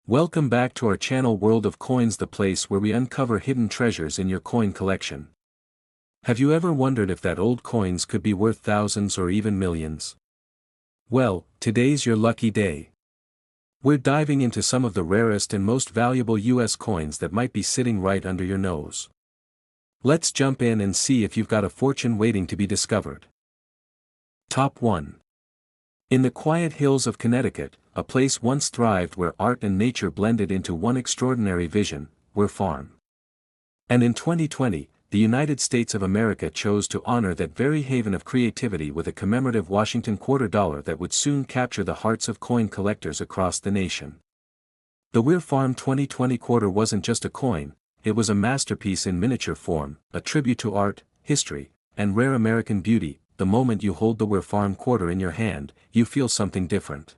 Welcome back to our channel World of Coins, the place where we uncover hidden treasures in your coin collection. Have you ever wondered if that old coins could be worth thousands or even millions? Well, today's your lucky day. We're diving into some of the rarest and most valuable US coins that might be sitting right under your nose. Let's jump in and see if you've got a fortune waiting to be discovered. Top 1. In the quiet hills of Connecticut, a place once thrived where art and nature blended into one extraordinary vision, Weir Farm. And in 2020, the United States of America chose to honor that very haven of creativity with a commemorative Washington quarter dollar that would soon capture the hearts of coin collectors across the nation. The Weir Farm 2020 quarter wasn't just a coin, it was a masterpiece in miniature form, a tribute to art, history, and rare American beauty. The moment you hold the Weir Farm quarter in your hand, you feel something different.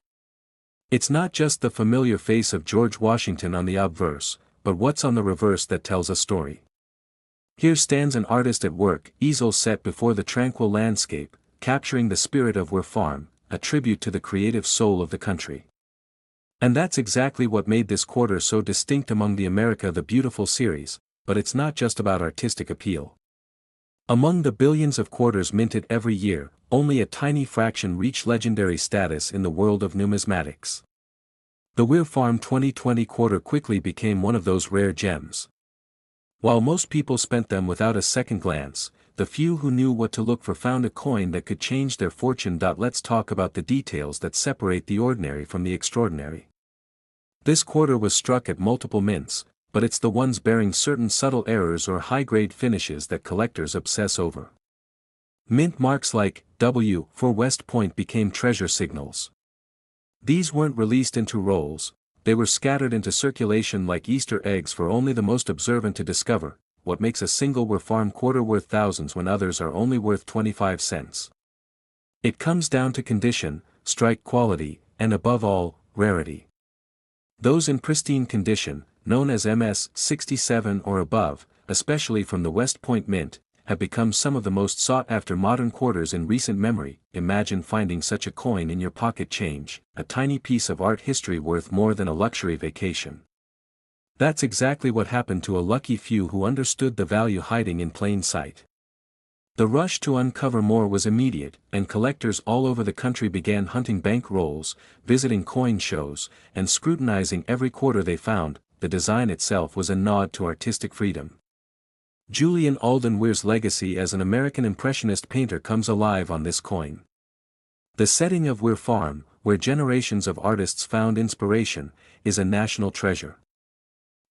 It's not just the familiar face of George Washington on the obverse, but what's on the reverse that tells a story. Here stands an artist at work, easel set before the tranquil landscape, capturing the spirit of Weir Farm, a tribute to the creative soul of the country. And that's exactly what made this quarter so distinct among the America the Beautiful series, but it's not just about artistic appeal. Among the billions of quarters minted every year, only a tiny fraction reach legendary status in the world of numismatics. The Weir Farm 2020 quarter quickly became one of those rare gems. While most people spent them without a second glance, the few who knew what to look for found a coin that could change their fortune. Let's talk about the details that separate the ordinary from the extraordinary. This quarter was struck at multiple mints, but it's the ones bearing certain subtle errors or high-grade finishes that collectors obsess over. Mint marks like W for West Point became treasure signals. These weren't released into rolls, they were scattered into circulation like Easter eggs for only the most observant to discover. What makes a single Weir Farm quarter worth thousands when others are only worth 25 cents? It comes down to condition, strike quality, and above all, rarity. Those in pristine condition, known as MS 67 or above, especially from the West Point Mint, have become some of the most sought-after modern quarters in recent memory. Imagine finding such a coin in your pocket change, a tiny piece of art history worth more than a luxury vacation. That's exactly what happened to a lucky few who understood the value hiding in plain sight. The rush to uncover more was immediate, and collectors all over the country began hunting bank rolls, visiting coin shows, and scrutinizing every quarter they found. The design itself was a nod to artistic freedom. Julian Alden Weir's legacy as an American Impressionist painter comes alive on this coin. The setting of Weir Farm, where generations of artists found inspiration, is a national treasure.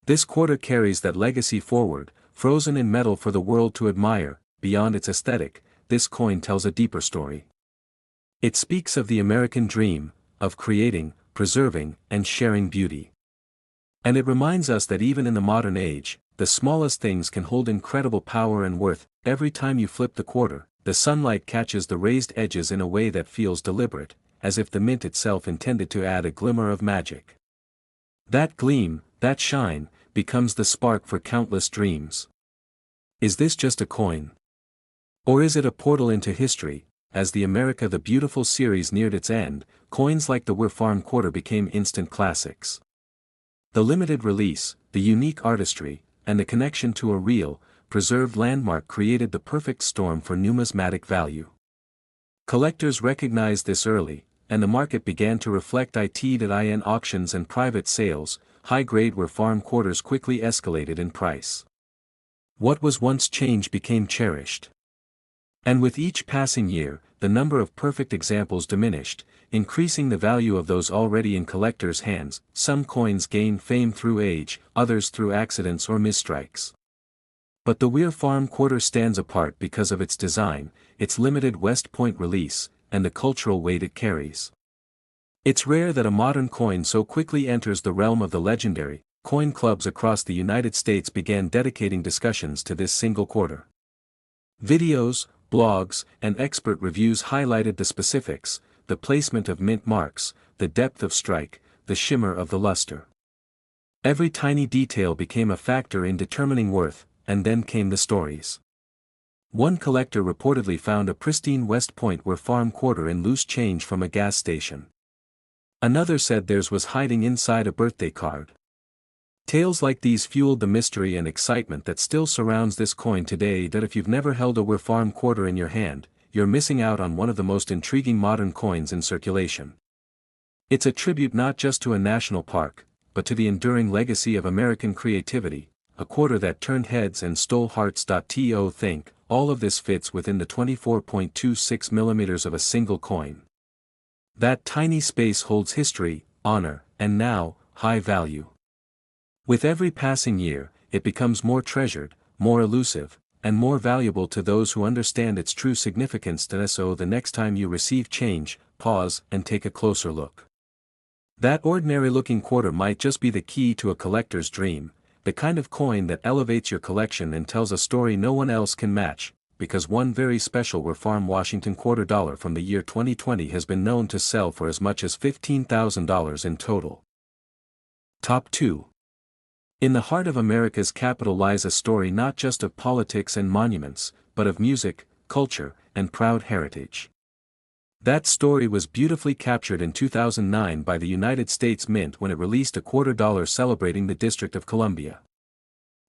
This quarter carries that legacy forward, frozen in metal for the world to admire. Beyond its aesthetic, this coin tells a deeper story. It speaks of the American dream, of creating, preserving, and sharing beauty. And it reminds us that even in the modern age, the smallest things can hold incredible power and worth. Every time you flip the quarter, the sunlight catches the raised edges in a way that feels deliberate, as if the mint itself intended to add a glimmer of magic. That gleam, that shine, becomes the spark for countless dreams. Is this just a coin? Or is it a portal into history? As the America the Beautiful series neared its end, coins like the Weir Farm quarter became instant classics. The limited release, the unique artistry, and the connection to a real, preserved landmark created the perfect storm for numismatic value. Collectors recognized this early, and the market began to reflect it. In auctions and private sales, high-grade Weir Farm quarters quickly escalated in price. What was once changed became cherished. And with each passing year, the number of perfect examples diminished, increasing the value of those already in collectors' hands. Some coins gain fame through age, others through accidents or misstrikes. But the Weir Farm quarter stands apart because of its design, its limited West Point release, and the cultural weight it carries. It's rare that a modern coin so quickly enters the realm of the legendary. Coin clubs across the United States began dedicating discussions to this single quarter. Videos, blogs, and expert reviews highlighted the specifics, the placement of mint marks, the depth of strike, the shimmer of the luster. Every tiny detail became a factor in determining worth, and then came the stories. One collector reportedly found a pristine West Point Weir Farm quarter in loose change from a gas station. Another said theirs was hiding inside a birthday card. Tales like these fueled the mystery and excitement that still surrounds this coin today. That if you've never held a Ware Farm quarter in your hand, you're missing out on one of the most intriguing modern coins in circulation. It's a tribute not just to a national park, but to the enduring legacy of American creativity, a quarter that turned heads and stole hearts. To think, all of this fits within the 24.26 millimeters of a single coin. That tiny space holds history, honor, and now, high value. With every passing year, it becomes more treasured, more elusive, and more valuable to those who understand its true significance. So the next time you receive change, pause and take a closer look. That ordinary-looking quarter might just be the key to a collector's dream, the kind of coin that elevates your collection and tells a story no one else can match, because one very special Ware Farm Washington quarter dollar from the year 2020 has been known to sell for as much as $15,000 in total. Top 2. In the heart of America's capital lies a story not just of politics and monuments, but of music, culture, and proud heritage. That story was beautifully captured in 2009 by the United States Mint when it released a quarter dollar celebrating the District of Columbia.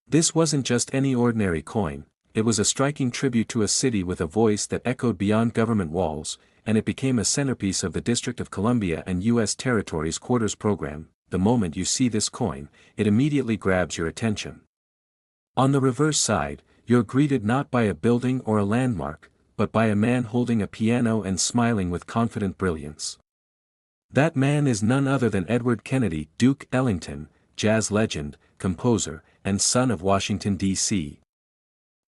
This wasn't just any ordinary coin, it was a striking tribute to a city with a voice that echoed beyond government walls, and it became a centerpiece of the District of Columbia and U.S. Territories Quarters program. The moment you see this coin, it immediately grabs your attention. On the reverse side, you're greeted not by a building or a landmark, but by a man holding a piano and smiling with confident brilliance. That man is none other than Edward Kennedy, Duke Ellington, jazz legend, composer, and son of Washington, D.C.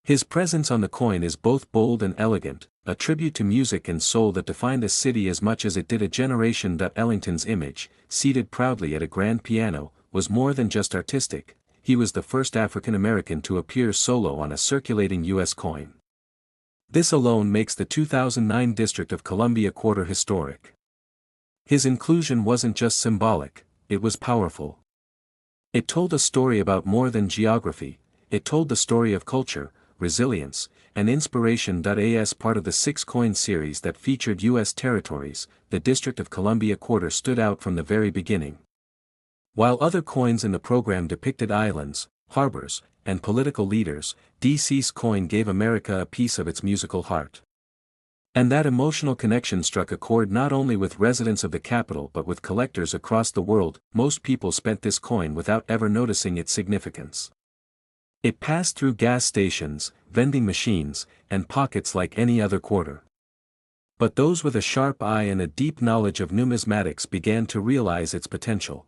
His presence on the coin is both bold and elegant, a tribute to music and soul that defined a city as much as it did a generation. Ellington's image, seated proudly at a grand piano, was more than just artistic. He was the first African American to appear solo on a circulating U.S. coin. This alone makes the 2009 District of Columbia quarter historic. His inclusion wasn't just symbolic, it was powerful. It told a story about more than geography, it told the story of culture, resilience, and inspiration. As part of the 6-coin series that featured U.S. territories, the District of Columbia quarter stood out from the very beginning. While other coins in the program depicted islands, harbors, and political leaders, DC's coin gave America a piece of its musical heart. And that emotional connection struck a chord not only with residents of the capital but with collectors across the world. Most people spent this coin without ever noticing its significance. It passed through gas stations, vending machines, and pockets like any other quarter. But those with a sharp eye and a deep knowledge of numismatics began to realize its potential.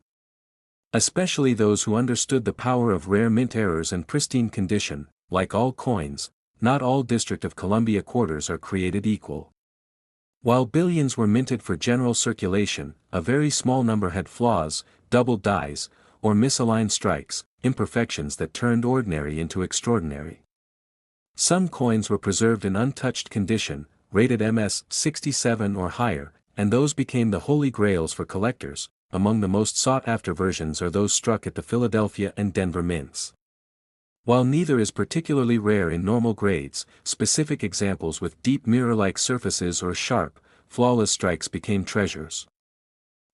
Especially those who understood the power of rare mint errors and pristine condition. Like all coins, not all District of Columbia quarters are created equal. While billions were minted for general circulation, a very small number had flaws, double dies, or misaligned strikes, imperfections that turned ordinary into extraordinary. Some coins were preserved in untouched condition, rated MS 67 or higher, and those became the holy grails for collectors. Among the most sought-after versions are those struck at the Philadelphia and Denver mints. While neither is particularly rare in normal grades, specific examples with deep mirror-like surfaces or sharp, flawless strikes became treasures.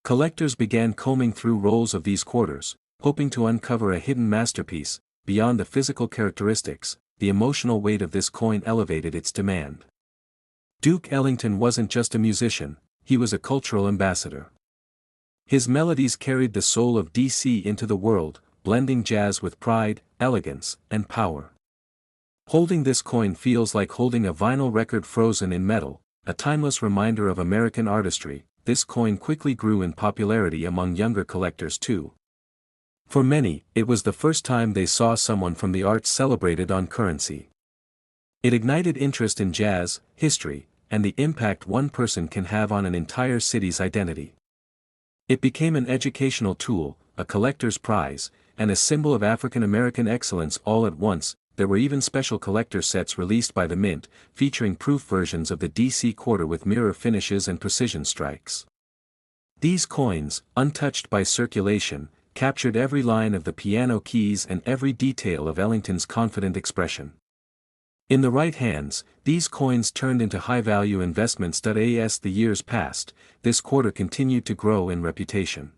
Collectors began combing through rolls of these quarters, hoping to uncover a hidden masterpiece. Beyond the physical characteristics, the emotional weight of this coin elevated its demand. Duke Ellington wasn't just a musician, he was a cultural ambassador. His melodies carried the soul of DC into the world, blending jazz with pride, elegance, and power. Holding this coin feels like holding a vinyl record frozen in metal, a timeless reminder of American artistry. This coin quickly grew in popularity among younger collectors too. For many, it was the first time they saw someone from the arts celebrated on currency. It ignited interest in jazz, history, and the impact one person can have on an entire city's identity. It became an educational tool, a collector's prize, and a symbol of African American excellence all at once. There were even special collector sets released by the Mint, featuring proof versions of the DC quarter with mirror finishes and precision strikes. These coins, untouched by circulation, captured every line of the piano keys and every detail of Ellington's confident expression. In the right hands, these coins turned into high-value investments. As the years passed, this quarter continued to grow in reputation.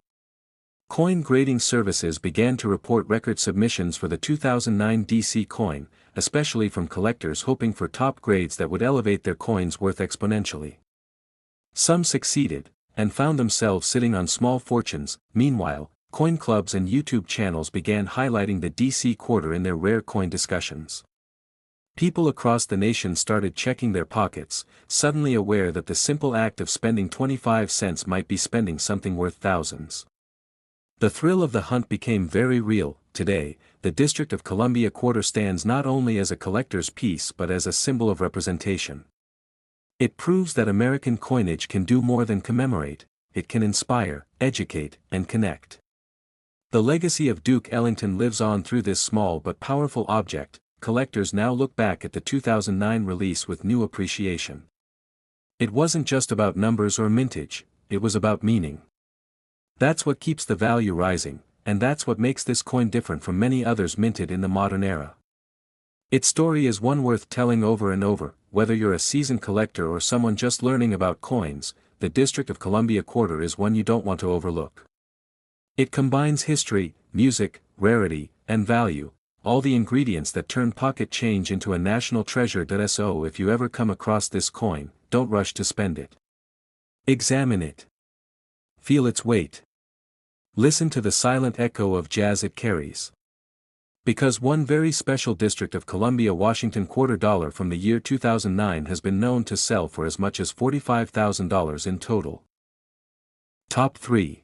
Coin grading services began to report record submissions for the 2009 DC coin, especially from collectors hoping for top grades that would elevate their coins' worth exponentially. Some succeeded, and found themselves sitting on small fortunes. Meanwhile, coin clubs and YouTube channels began highlighting the DC quarter in their rare coin discussions. People across the nation started checking their pockets, suddenly aware that the simple act of spending 25 cents might be spending something worth thousands. The thrill of the hunt became very real. Today, the District of Columbia quarter stands not only as a collector's piece but as a symbol of representation. It proves that American coinage can do more than commemorate, it can inspire, educate, and connect. The legacy of Duke Ellington lives on through this small but powerful object. Collectors now look back at the 2009 release with new appreciation. It wasn't just about numbers or mintage, it was about meaning. That's what keeps the value rising, and that's what makes this coin different from many others minted in the modern era. Its story is one worth telling over and over. Whether you're a seasoned collector or someone just learning about coins, the District of Columbia quarter is one you don't want to overlook. It combines history, music, rarity, and value, all the ingredients that turn pocket change into a national treasure. So if you ever come across this coin, don't rush to spend it. Examine it. Feel its weight. Listen to the silent echo of jazz it carries. Because one very special District of Columbia Washington quarter dollar from the year 2009 has been known to sell for as much as $45,000 in total. Top 3.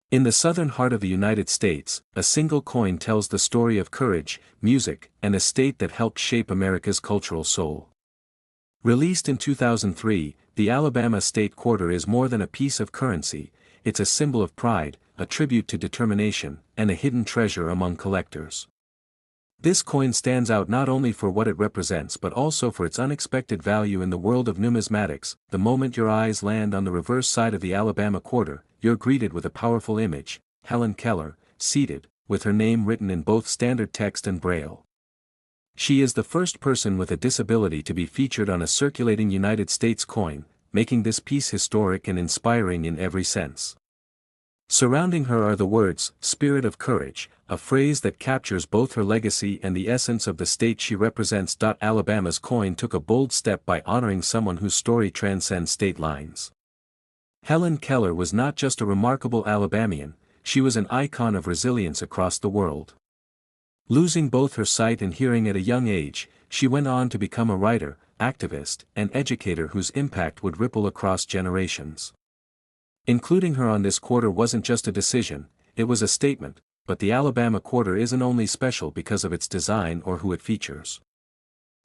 In the southern heart of the United States, a single coin tells the story of courage, music, and a state that helped shape America's cultural soul. Released in 2003, the Alabama State Quarter is more than a piece of currency, it's a symbol of pride, a tribute to determination, and a hidden treasure among collectors. This coin stands out not only for what it represents but also for its unexpected value in the world of numismatics. The moment your eyes land on the reverse side of the Alabama quarter, you're greeted with a powerful image: Helen Keller, seated, with her name written in both standard text and Braille. She is the first person with a disability to be featured on a circulating United States coin, making this piece historic and inspiring in every sense. Surrounding her are the words, "Spirit of Courage," a phrase that captures both her legacy and the essence of the state she represents. Alabama's coin took a bold step by honoring someone whose story transcends state lines. Helen Keller was not just a remarkable Alabamian, she was an icon of resilience across the world. Losing both her sight and hearing at a young age, she went on to become a writer, activist, and educator whose impact would ripple across generations. Including her on this quarter wasn't just a decision, it was a statement. But the Alabama quarter isn't only special because of its design or who it features.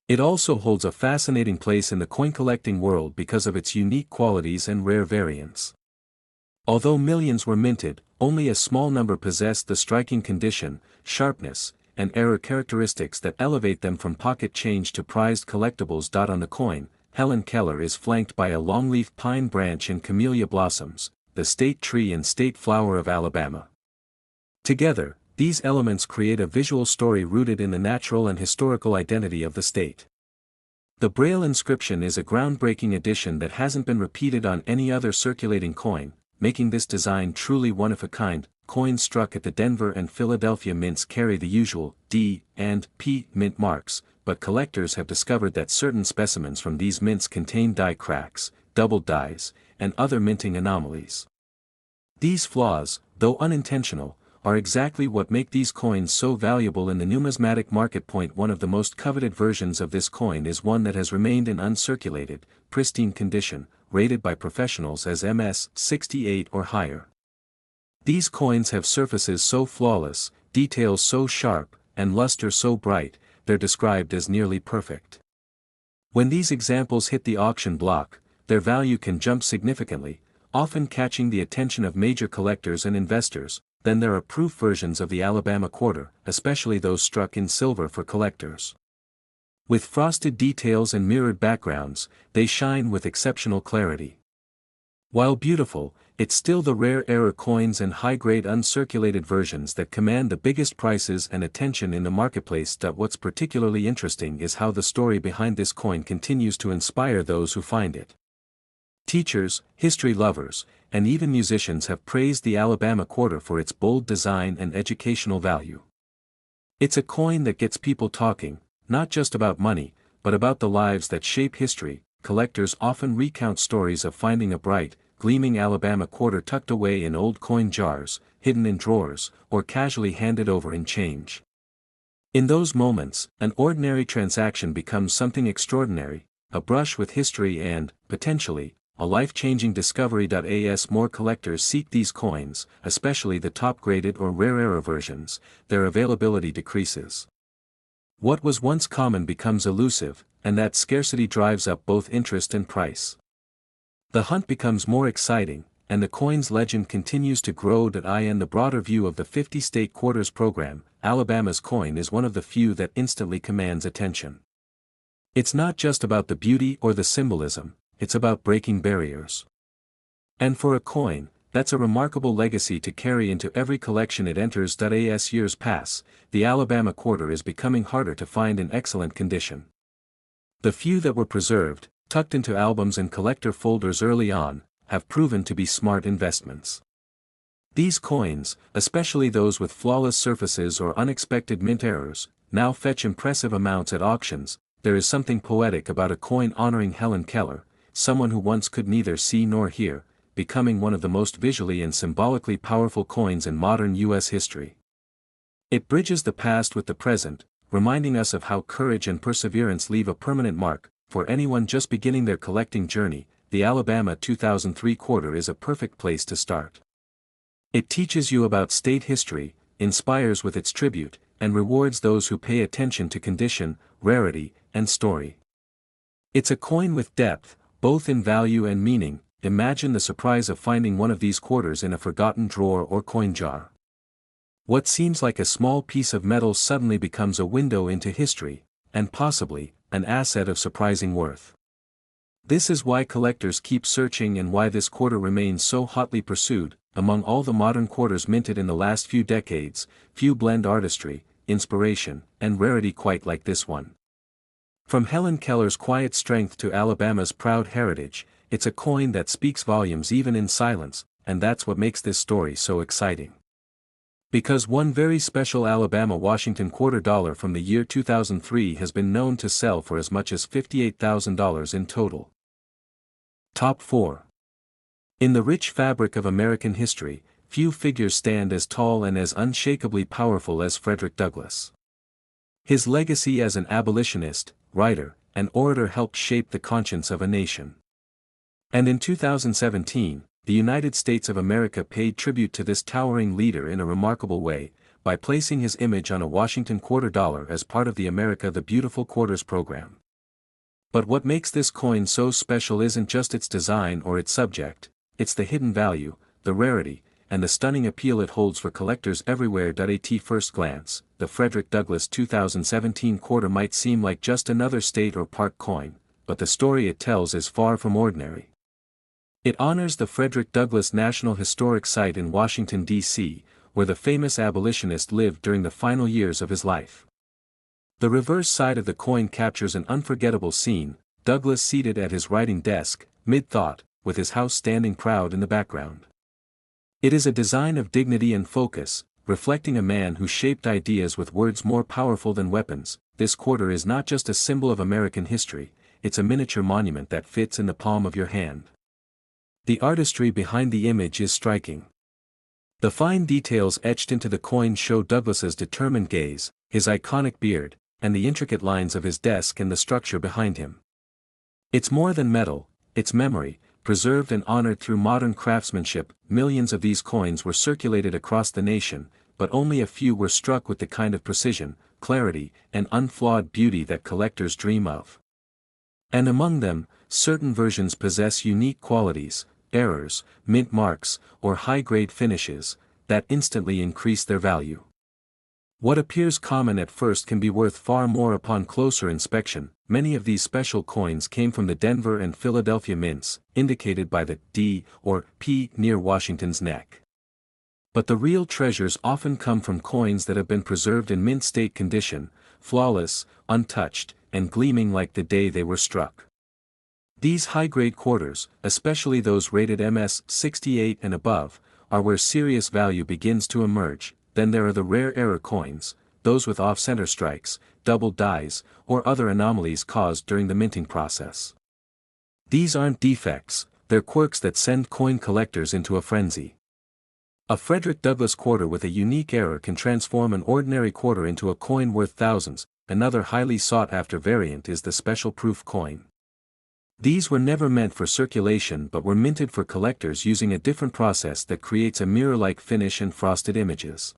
It also holds a fascinating place in the coin collecting world because of its unique qualities and rare variants. Although millions were minted, only a small number possessed the striking condition, sharpness, and error characteristics that elevate them from pocket change to prized collectibles. On the coin, Helen Keller is flanked by a longleaf pine branch and camellia blossoms, the state tree and state flower of Alabama. Together, these elements create a visual story rooted in the natural and historical identity of the state. The Braille inscription is a groundbreaking addition that hasn't been repeated on any other circulating coin, making this design truly one of a kind. Coins struck at the Denver and Philadelphia mints carry the usual D and P mint marks, but collectors have discovered that certain specimens from these mints contain die cracks, doubled dies, and other minting anomalies. These flaws, though unintentional, are exactly what make these coins so valuable in the numismatic market. One of the most coveted versions of this coin is one that has remained in uncirculated, pristine condition, rated by professionals as MS 68 or higher. These coins have surfaces so flawless, details so sharp, and luster so bright, they're described as nearly perfect. When these examples hit the auction block, their value can jump significantly, often catching the attention of major collectors and investors. Then there are proof versions of the Alabama quarter, especially those struck in silver for collectors. With frosted details and mirrored backgrounds, they shine with exceptional clarity. While beautiful, It's still the rare error coins and high-grade uncirculated versions that command the biggest prices and attention in the marketplace. What's particularly interesting is how the story behind this coin continues to inspire those who find it. Teachers, history lovers, and even musicians have praised the Alabama quarter for its bold design and educational value. It's a coin that gets people talking, not just about money, but about the lives that shape history. Collectors often recount stories of finding a bright, gleaming Alabama quarter tucked away in old coin jars, hidden in drawers, or casually handed over in change. In those moments, an ordinary transaction becomes something extraordinary, a brush with history and, potentially, a life-changing discovery. As more collectors seek these coins, especially the top-graded or rarer versions, their availability decreases. What was once common becomes elusive, and that scarcity drives up both interest and price. The hunt becomes more exciting, and the coin's legend continues to grow. In the broader view of the 50-state quarters program, Alabama's coin is one of the few that instantly commands attention. It's not just about the beauty or the symbolism, it's about breaking barriers. And for a coin, that's a remarkable legacy to carry into every collection it enters. As years pass, the Alabama quarter is becoming harder to find in excellent condition. The few that were preserved, tucked into albums and collector folders early on, have proven to be smart investments. These coins, especially those with flawless surfaces or unexpected mint errors, now fetch impressive amounts at auctions. There is something poetic about a coin honoring Helen Keller, someone who once could neither see nor hear, becoming one of the most visually and symbolically powerful coins in modern U.S. history. It bridges the past with the present, reminding us of how courage and perseverance leave a permanent mark. For anyone just beginning their collecting journey, the Alabama 2003 quarter is a perfect place to start. It teaches you about state history, inspires with its tribute, and rewards those who pay attention to condition, rarity, and story. It's a coin with depth, both in value and meaning. Imagine the surprise of finding one of these quarters in a forgotten drawer or coin jar. What seems like a small piece of metal suddenly becomes a window into history, and possibly, an asset of surprising worth. This is why collectors keep searching and why this quarter remains so hotly pursued. Among all the modern quarters minted in the last few decades, few blend artistry, inspiration, and rarity quite like this one. From Helen Keller's quiet strength to Alabama's proud heritage, it's a coin that speaks volumes even in silence, and that's what makes this story so exciting. Because one very special Alabama Washington quarter dollar from the year 2003 has been known to sell for as much as $58,000 in total. Top 4. In the rich fabric of American history, few figures stand as tall and as unshakably powerful as Frederick Douglass. His legacy as an abolitionist, writer, and orator helped shape the conscience of a nation. And in 2017, the United States of America paid tribute to this towering leader in a remarkable way, by placing his image on a Washington quarter dollar as part of the America the Beautiful Quarters program. But what makes this coin so special isn't just its design or its subject, it's the hidden value, the rarity, and the stunning appeal it holds for collectors everywhere. At first glance, the Frederick Douglass 2017 quarter might seem like just another state or park coin, but the story it tells is far from ordinary. It honors the Frederick Douglass National Historic Site in Washington, D.C., where the famous abolitionist lived during the final years of his life. The reverse side of the coin captures an unforgettable scene, Douglass seated at his writing desk, mid-thought, with his house standing proud in the background. It is a design of dignity and focus, reflecting a man who shaped ideas with words more powerful than weapons. This quarter is not just a symbol of American history, it's a miniature monument that fits in the palm of your hand. The artistry behind the image is striking. The fine details etched into the coin show Douglass's determined gaze, his iconic beard, and the intricate lines of his desk and the structure behind him. It's more than metal, it's memory, preserved and honored through modern craftsmanship. Millions of these coins were circulated across the nation, but only a few were struck with the kind of precision, clarity, and unflawed beauty that collectors dream of. And among them, certain versions possess unique qualities, errors, mint marks, or high-grade finishes, that instantly increase their value. What appears common at first can be worth far more upon closer inspection. Many of these special coins came from the Denver and Philadelphia mints, indicated by the D or P near Washington's neck. But the real treasures often come from coins that have been preserved in mint state condition, flawless, untouched, and gleaming like the day they were struck. These high-grade quarters, especially those rated MS 68 and above, are where serious value begins to emerge. Then there are the rare error coins, those with off-center strikes, double dies, or other anomalies caused during the minting process. These aren't defects, they're quirks that send coin collectors into a frenzy. A Frederick Douglass quarter with a unique error can transform an ordinary quarter into a coin worth thousands. Another highly sought-after variant is the special proof coin. These were never meant for circulation but were minted for collectors using a different process that creates a mirror-like finish and frosted images.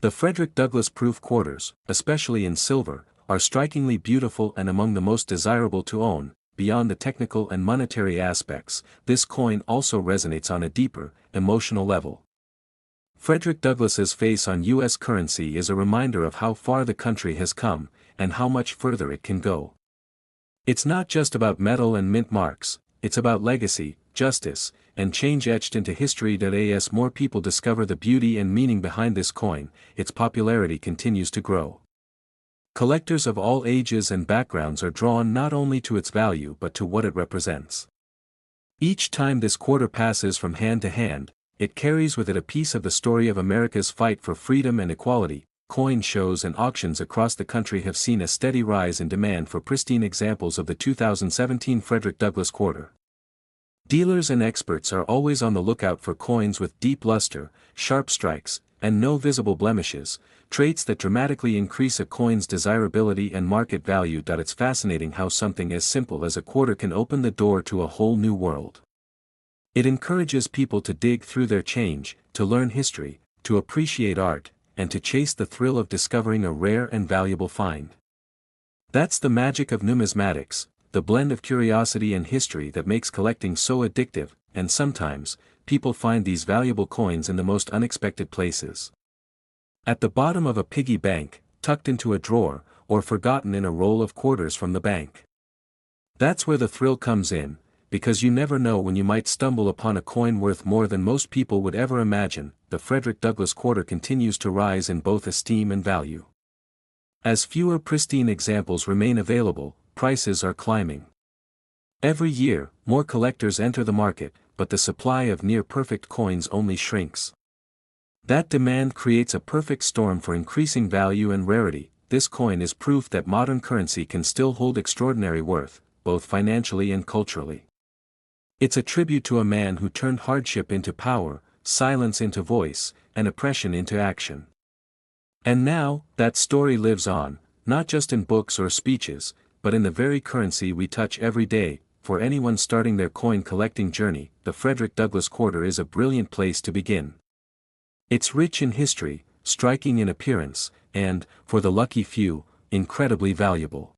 The Frederick Douglass proof quarters, especially in silver, are strikingly beautiful and among the most desirable to own. Beyond the technical and monetary aspects, this coin also resonates on a deeper, emotional level. Frederick Douglass's face on U.S. currency is a reminder of how far the country has come, and how much further it can go. It's not just about metal and mint marks, it's about legacy, justice, and change etched into history. As more people discover the beauty and meaning behind this coin, its popularity continues to grow. Collectors of all ages and backgrounds are drawn not only to its value but to what it represents. Each time this quarter passes from hand to hand, it carries with it a piece of the story of America's fight for freedom and equality. Coin shows and auctions across the country have seen a steady rise in demand for pristine examples of the 2017 Frederick Douglass quarter. Dealers and experts are always on the lookout for coins with deep luster, sharp strikes, and no visible blemishes, traits that dramatically increase a coin's desirability and market value. It's fascinating how something as simple as a quarter can open the door to a whole new world. It encourages people to dig through their change, to learn history, to appreciate art, and to chase the thrill of discovering a rare and valuable find. That's the magic of numismatics, the blend of curiosity and history that makes collecting so addictive, and sometimes, people find these valuable coins in the most unexpected places. At the bottom of a piggy bank, tucked into a drawer, or forgotten in a roll of quarters from the bank. That's where the thrill comes in, because you never know when you might stumble upon a coin worth more than most people would ever imagine. The Frederick Douglass quarter continues to rise in both esteem and value. As fewer pristine examples remain available, prices are climbing. Every year, more collectors enter the market, but the supply of near-perfect coins only shrinks. That demand creates a perfect storm for increasing value and rarity. This coin is proof that modern currency can still hold extraordinary worth, both financially and culturally. It's a tribute to a man who turned hardship into power, silence into voice, and oppression into action. And now, that story lives on, not just in books or speeches, but in the very currency we touch every day. For anyone starting their coin collecting journey, the Frederick Douglass quarter is a brilliant place to begin. It's rich in history, striking in appearance, and, for the lucky few, incredibly valuable.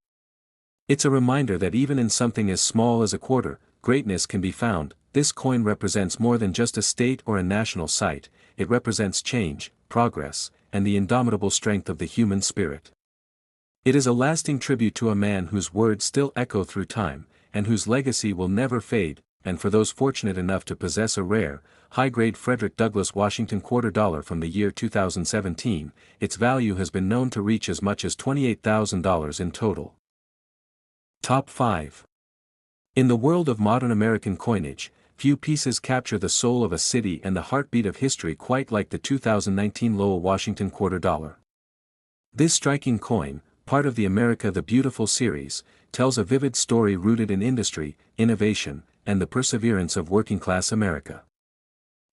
It's a reminder that even in something as small as a quarter, greatness can be found. This coin represents more than just a state or a national site, it represents change, progress, and the indomitable strength of the human spirit. It is a lasting tribute to a man whose words still echo through time, and whose legacy will never fade. And for those fortunate enough to possess a rare, high-grade Frederick Douglass Washington $quarter from the year 2017, its value has been known to reach as much as $28,000 in total. Top 5. In the world of modern American coinage, few pieces capture the soul of a city and the heartbeat of history quite like the 2019 Lowell Washington $quarter. This striking coin, part of the America the Beautiful series, tells a vivid story rooted in industry, innovation, and the perseverance of working-class America.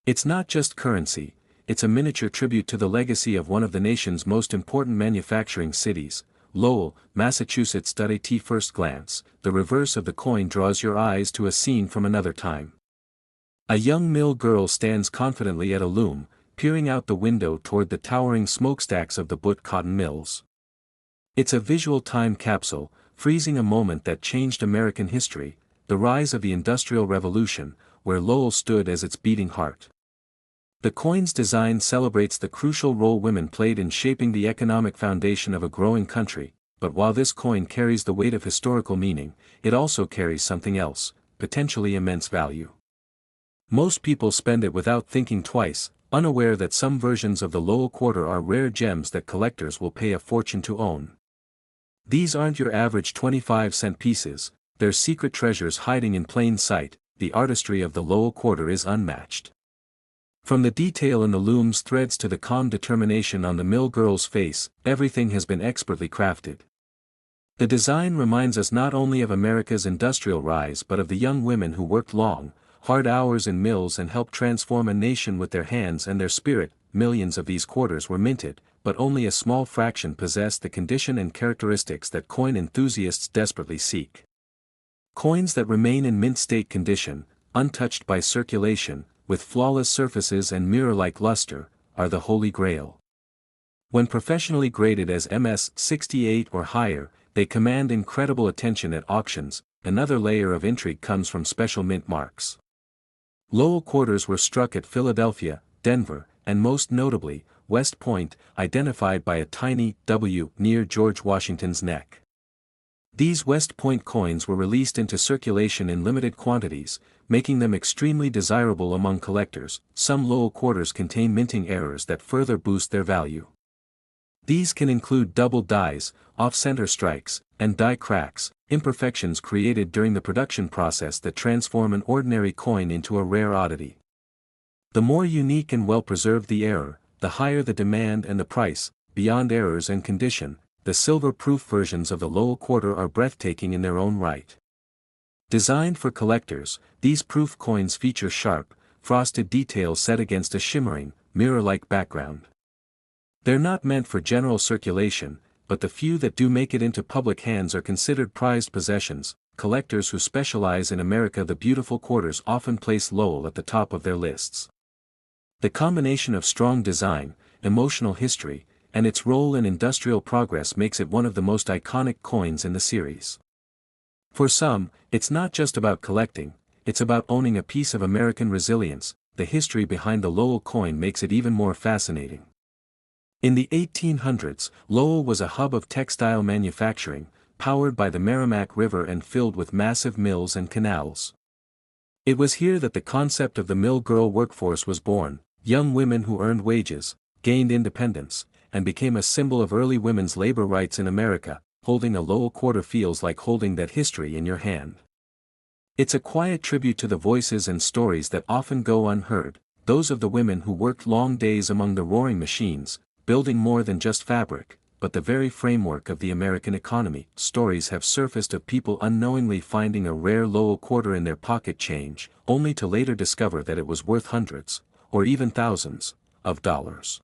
It's not just currency, it's a miniature tribute to the legacy of one of the nation's most important manufacturing cities, Lowell, Massachusetts. At first glance, the reverse of the coin draws your eyes to a scene from another time. A young mill girl stands confidently at a loom, peering out the window toward the towering smokestacks of the Butte cotton mills. It's a visual time capsule, freezing a moment that changed American history, the rise of the Industrial Revolution, where Lowell stood as its beating heart. The coin's design celebrates the crucial role women played in shaping the economic foundation of a growing country, but while this coin carries the weight of historical meaning, it also carries something else, potentially immense value. Most people spend it without thinking twice, unaware that some versions of the Lowell quarter are rare gems that collectors will pay a fortune to own. These aren't your average 25-cent pieces, they're secret treasures hiding in plain sight. The artistry of the Lowell quarter is unmatched. From the detail in the loom's threads to the calm determination on the mill girl's face, everything has been expertly crafted. The design reminds us not only of America's industrial rise but of the young women who worked long, hard hours in mills and helped transform a nation with their hands and their spirit. Millions of these quarters were minted, but only a small fraction possessed the condition and characteristics that coin enthusiasts desperately seek. Coins that remain in mint state condition, untouched by circulation, with flawless surfaces and mirror-like luster, are the holy grail. When professionally graded as MS 68 or higher, they command incredible attention at auctions. Another layer of intrigue comes from special mint marks. Lowell quarters were struck at Philadelphia, Denver, and most notably, West Point, identified by a tiny W near George Washington's neck. These West Point coins were released into circulation in limited quantities, making them extremely desirable among collectors. Some Lowell quarters contain minting errors that further boost their value. These can include double dies, off-center strikes, and die cracks, imperfections created during the production process that transform an ordinary coin into a rare oddity. The more unique and well-preserved the error, the higher the demand and the price. Beyond errors and condition, the silver-proof versions of the Lowell quarter are breathtaking in their own right. Designed for collectors, these proof coins feature sharp, frosted details set against a shimmering, mirror-like background. They're not meant for general circulation, but the few that do make it into public hands are considered prized possessions. Collectors who specialize in America the beautiful quarters often place Lowell at the top of their lists. The combination of strong design, emotional history, and its role in industrial progress makes it one of the most iconic coins in the series. For some, it's not just about collecting, it's about owning a piece of American resilience. The history behind the Lowell coin makes it even more fascinating. In the 1800s, Lowell was a hub of textile manufacturing, powered by the Merrimack River and filled with massive mills and canals. It was here that the concept of the mill girl workforce was born, young women who earned wages, gained independence, and became a symbol of early women's labor rights in America. Holding a Lowell quarter feels like holding that history in your hand. It's a quiet tribute to the voices and stories that often go unheard, those of the women who worked long days among the roaring machines, building more than just fabric, but the very framework of the American economy. Stories have surfaced of people unknowingly finding a rare Lowell quarter in their pocket change, only to later discover that it was worth hundreds, or even thousands, of dollars.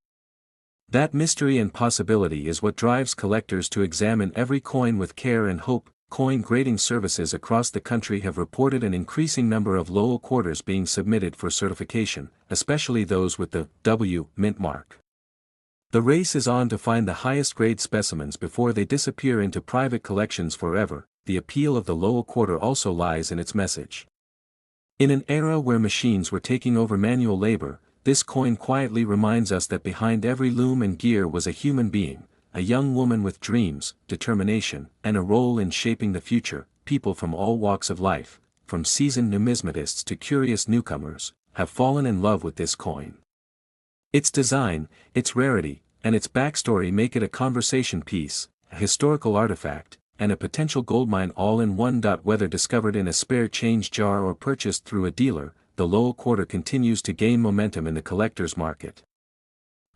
That mystery and possibility is what drives collectors to examine every coin with care and hope. Coin grading services across the country have reported an increasing number of Lowell quarters being submitted for certification, especially those with the W mint mark. The race is on to find the highest grade specimens before they disappear into private collections forever. The appeal of the Lowell quarter also lies in its message. In an era where machines were taking over manual labor, this coin quietly reminds us that behind every loom and gear was a human being, a young woman with dreams, determination, and a role in shaping the future. People from all walks of life, from seasoned numismatists to curious newcomers, have fallen in love with this coin. Its design, its rarity, and its backstory make it a conversation piece, a historical artifact, and a potential goldmine all in one. Whether discovered in a spare change jar or purchased through a dealer, the Lowell quarter continues to gain momentum in the collector's market.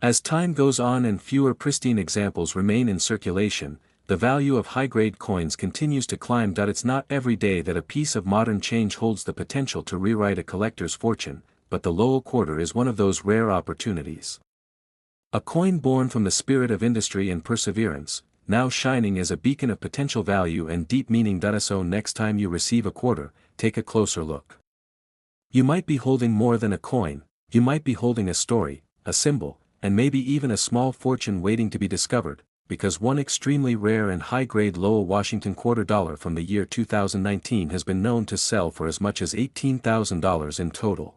As time goes on and fewer pristine examples remain in circulation, the value of high-grade coins continues to climb. It's not every day that a piece of modern change holds the potential to rewrite a collector's fortune, but the Lowell quarter is one of those rare opportunities. A coin born from the spirit of industry and perseverance, now shining as a beacon of potential value and deep meaning. So next time you receive a quarter, take a closer look. You might be holding more than a coin, you might be holding a story, a symbol, and maybe even a small fortune waiting to be discovered, because one extremely rare and high-grade Lowell Washington quarter dollar from the year 2019 has been known to sell for as much as $18,000 in total.